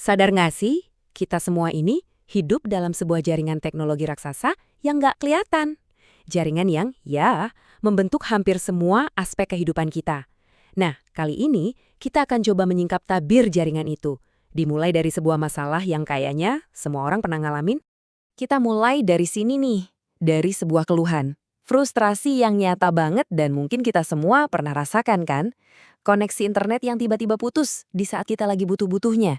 Sadar nggak sih, kita semua ini hidup dalam sebuah jaringan teknologi raksasa yang nggak kelihatan. Jaringan yang, ya, membentuk hampir semua aspek kehidupan kita. Nah, kali ini kita akan coba menyingkap tabir jaringan itu. Dimulai dari sebuah masalah yang kayaknya semua orang pernah ngalamin. Kita mulai dari sini nih, dari sebuah keluhan. Frustrasi yang nyata banget dan mungkin kita semua pernah rasakan kan? Koneksi internet yang tiba-tiba putus di saat kita lagi butuh-butuhnya.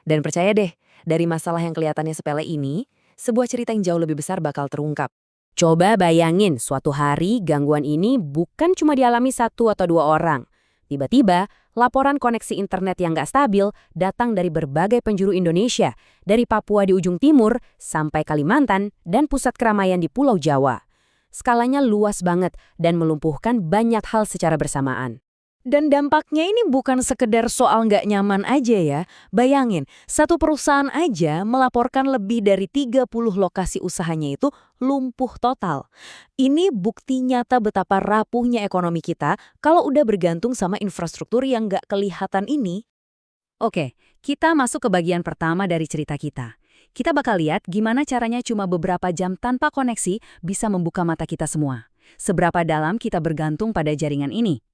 Dan percaya deh, dari masalah yang kelihatannya sepele ini, sebuah cerita yang jauh lebih besar bakal terungkap. Coba bayangin, suatu hari gangguan ini bukan cuma dialami satu atau dua orang. Tiba-tiba, laporan koneksi internet yang nggak stabil datang dari berbagai penjuru Indonesia, dari Papua di ujung timur sampai Kalimantan dan pusat keramaian di Pulau Jawa. Skalanya luas banget dan melumpuhkan banyak hal secara bersamaan. Dan dampaknya ini bukan sekedar soal nggak nyaman aja ya. Bayangin, satu perusahaan aja melaporkan lebih dari 30 lokasi usahanya itu lumpuh total. Ini bukti nyata betapa rapuhnya ekonomi kita kalau udah bergantung sama infrastruktur yang nggak kelihatan ini. Oke, kita masuk ke bagian pertama dari cerita kita. Kita bakal lihat gimana caranya cuma beberapa jam tanpa koneksi bisa membuka mata kita semua. Seberapa dalam kita bergantung pada jaringan ini.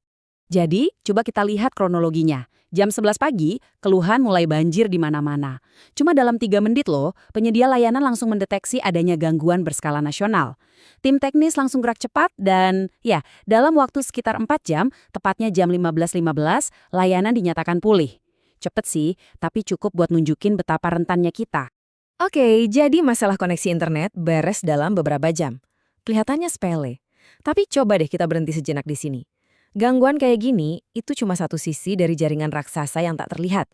Jadi, coba kita lihat kronologinya. Jam 11 pagi, keluhan mulai banjir di mana-mana. Cuma dalam 3 menit loh, penyedia layanan langsung mendeteksi adanya gangguan berskala nasional. Tim teknis langsung gerak cepat dan, ya, dalam waktu sekitar 4 jam, tepatnya jam 15.15, layanan dinyatakan pulih. Cepet sih, tapi cukup buat nunjukin betapa rentannya kita. Oke, jadi masalah koneksi internet beres dalam beberapa jam. Kelihatannya sepele. Tapi coba deh kita berhenti sejenak di sini. Gangguan kayak gini, itu cuma satu sisi dari jaringan raksasa yang tak terlihat.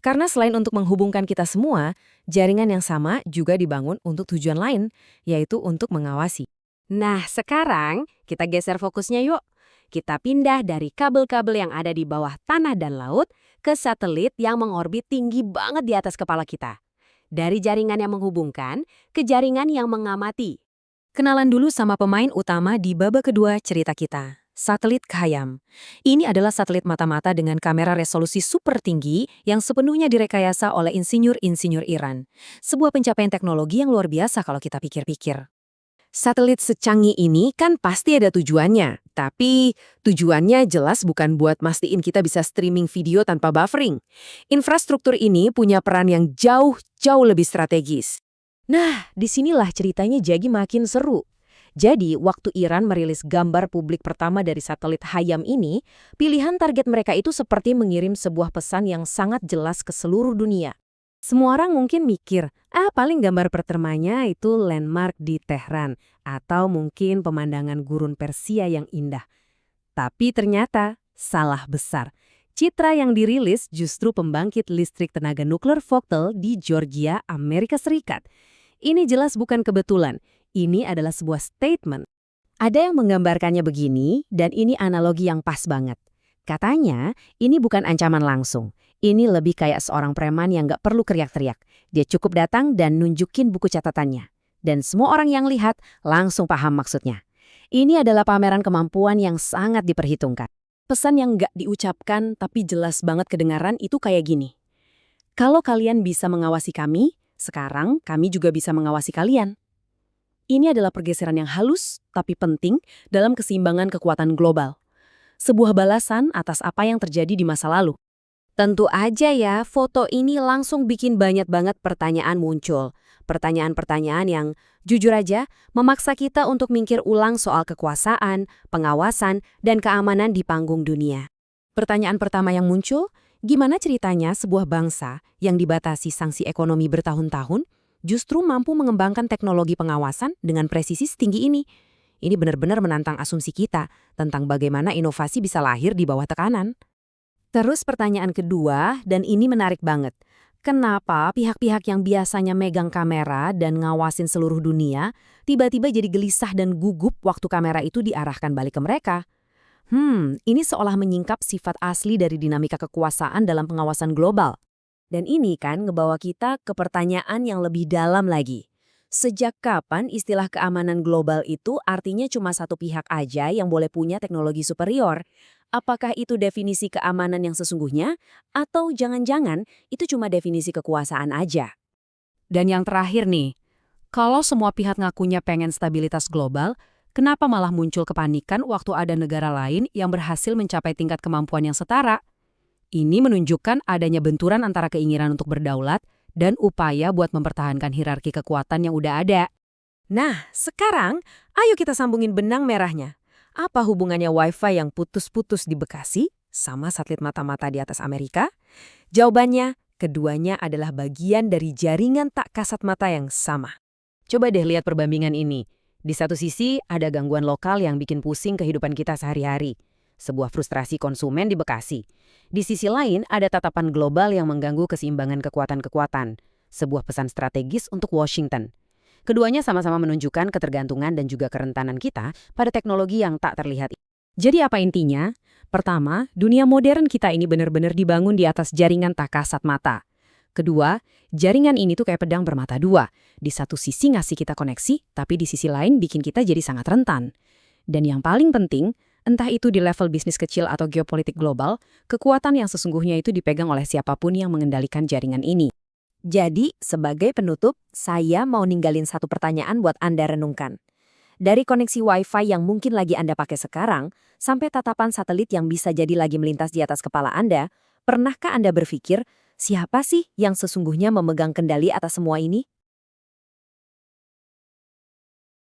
Karena selain untuk menghubungkan kita semua, jaringan yang sama juga dibangun untuk tujuan lain, yaitu untuk mengawasi. Nah, sekarang kita geser fokusnya yuk. Kita pindah dari kabel-kabel yang ada di bawah tanah dan laut ke satelit yang mengorbit tinggi banget di atas kepala kita. Dari jaringan yang menghubungkan ke jaringan yang mengamati. Kenalan dulu sama pemain utama di babak kedua cerita kita. Satelit Khayam. Ini adalah satelit mata-mata dengan kamera resolusi super tinggi yang sepenuhnya direkayasa oleh insinyur-insinyur Iran. Sebuah pencapaian teknologi yang luar biasa kalau kita pikir-pikir. Satelit secanggih ini kan pasti ada tujuannya, tapi tujuannya jelas bukan buat mastiin kita bisa streaming video tanpa buffering. Infrastruktur ini punya peran yang jauh lebih strategis. Nah, disinilah ceritanya jadi makin seru. Jadi, waktu Iran merilis gambar publik pertama dari satelit Khayam ini, pilihan target mereka itu seperti mengirim sebuah pesan yang sangat jelas ke seluruh dunia. Semua orang mungkin mikir, paling gambar pertamanya itu landmark di Tehran, atau mungkin pemandangan gurun Persia yang indah. Tapi ternyata, salah besar. Citra yang dirilis justru pembangkit listrik tenaga nuklir Vogtle di Georgia, Amerika Serikat. Ini jelas bukan kebetulan. Ini adalah sebuah statement. Ada yang menggambarkannya begini, dan ini analogi yang pas banget. Katanya, ini bukan ancaman langsung. Ini lebih kayak seorang preman yang nggak perlu teriak-teriak. Dia cukup datang dan nunjukin buku catatannya. Dan semua orang yang lihat langsung paham maksudnya. Ini adalah pameran kemampuan yang sangat diperhitungkan. Pesan yang nggak diucapkan tapi jelas banget kedengaran itu kayak gini. Kalau kalian bisa mengawasi kami, sekarang kami juga bisa mengawasi kalian. Ini adalah pergeseran yang halus tapi penting dalam keseimbangan kekuatan global. Sebuah balasan atas apa yang terjadi di masa lalu. Tentu aja ya, foto ini langsung bikin banyak banget pertanyaan muncul. Pertanyaan-pertanyaan yang, jujur aja, memaksa kita untuk mikir ulang soal kekuasaan, pengawasan, dan keamanan di panggung dunia. Pertanyaan pertama yang muncul, gimana ceritanya sebuah bangsa yang dibatasi sanksi ekonomi bertahun-tahun justru mampu mengembangkan teknologi pengawasan dengan presisi setinggi ini? Ini benar-benar menantang asumsi kita tentang bagaimana inovasi bisa lahir di bawah tekanan. Terus pertanyaan kedua, dan ini menarik banget. Kenapa pihak-pihak yang biasanya megang kamera dan ngawasin seluruh dunia, tiba-tiba jadi gelisah dan gugup waktu kamera itu diarahkan balik ke mereka? Ini seolah menyingkap sifat asli dari dinamika kekuasaan dalam pengawasan global. Dan ini kan ngebawa kita ke pertanyaan yang lebih dalam lagi. Sejak kapan istilah keamanan global itu artinya cuma satu pihak aja yang boleh punya teknologi superior? Apakah itu definisi keamanan yang sesungguhnya? Atau jangan-jangan itu cuma definisi kekuasaan aja? Dan yang terakhir nih, kalau semua pihak ngakunya pengen stabilitas global, kenapa malah muncul kepanikan waktu ada negara lain yang berhasil mencapai tingkat kemampuan yang setara? Ini menunjukkan adanya benturan antara keinginan untuk berdaulat dan upaya buat mempertahankan hierarki kekuatan yang udah ada. Nah, sekarang ayo kita sambungin benang merahnya. Apa hubungannya Wi-Fi yang putus-putus di Bekasi sama satelit mata-mata di atas Amerika? Jawabannya, keduanya adalah bagian dari jaringan tak kasat mata yang sama. Coba deh lihat perbandingan ini. Di satu sisi, ada gangguan lokal yang bikin pusing kehidupan kita sehari-hari. Sebuah frustrasi konsumen di Bekasi. Di sisi lain, ada tatapan global yang mengganggu keseimbangan kekuatan-kekuatan. Sebuah pesan strategis untuk Washington. Keduanya sama-sama menunjukkan ketergantungan dan juga kerentanan kita pada teknologi yang tak terlihat. Jadi apa intinya? Pertama, dunia modern kita ini benar-benar dibangun di atas jaringan tak kasat mata. Kedua, jaringan ini tuh kayak pedang bermata dua. Di satu sisi ngasih kita koneksi, tapi di sisi lain bikin kita jadi sangat rentan. Dan yang paling penting, entah itu di level bisnis kecil atau geopolitik global, kekuatan yang sesungguhnya itu dipegang oleh siapapun yang mengendalikan jaringan ini. Jadi, sebagai penutup, saya mau ninggalin satu pertanyaan buat Anda renungkan. Dari koneksi Wi-Fi yang mungkin lagi Anda pakai sekarang, sampai tatapan satelit yang bisa jadi lagi melintas di atas kepala Anda, pernahkah Anda berpikir, siapa sih yang sesungguhnya memegang kendali atas semua ini?